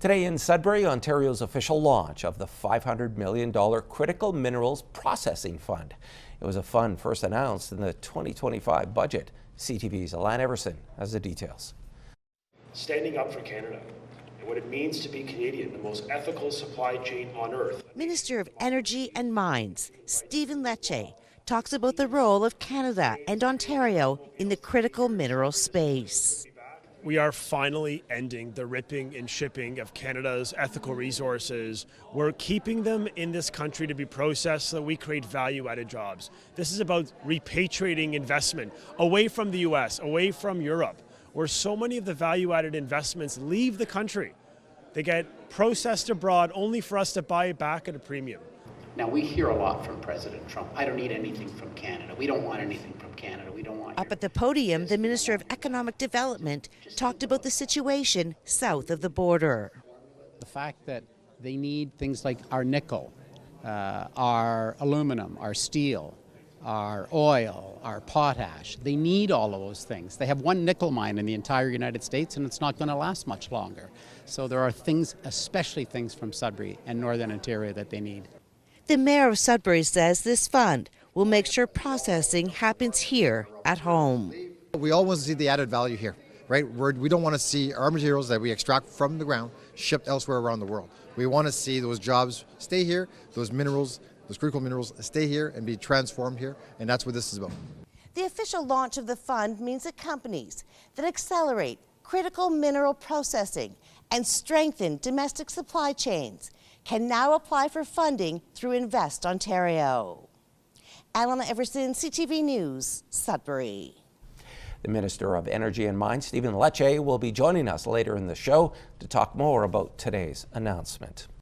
Today in Sudbury, Ontario's official launch of the $500 million Critical Minerals Processing Fund. It was a fund first announced in the 2025 budget. CTV's Alan Everson has the details. Standing up for Canada and what it means to be Canadian, the most ethical supply chain on earth. Minister of Energy and Mines, Stephen Lecce, talks about the role of Canada and Ontario in the critical mineral space. We are finally ending the ripping and shipping of Canada's ethical resources. We're keeping them in this country to be processed so that we create value-added jobs. This is about repatriating investment away from the US, away from Europe, where so many of the value-added investments leave the country. They get processed abroad only for us to buy it back at a premium. Now, we hear a lot from President Trump. I don't need anything from Canada. We don't want anything from Canada. We don't want. Up at the podium, the Minister of Economic Development talked about the situation south of the border. The fact that they need things like our nickel, our aluminum, our steel, our oil, our potash. They need all of those things. They have one nickel mine in the entire United States, and it's not going to last much longer. So there are things, especially things from Sudbury and Northern Ontario, that they need. The Mayor of Sudbury says this fund will make sure processing happens here at home. We all want to see the added value here, right? We don't want to see our materials that we extract from the ground shipped elsewhere around the world. We want to see those jobs stay here, those minerals, those critical minerals stay here and be transformed here, and that's what this is about. The official launch of the fund means that companies that accelerate critical mineral processing and strengthen domestic supply chains can now apply for funding through Invest Ontario. Alan Everson, CTV News, Sudbury. The Minister of Energy and Mines, Stephen Lecce, will be joining us later in the show to talk more about today's announcement.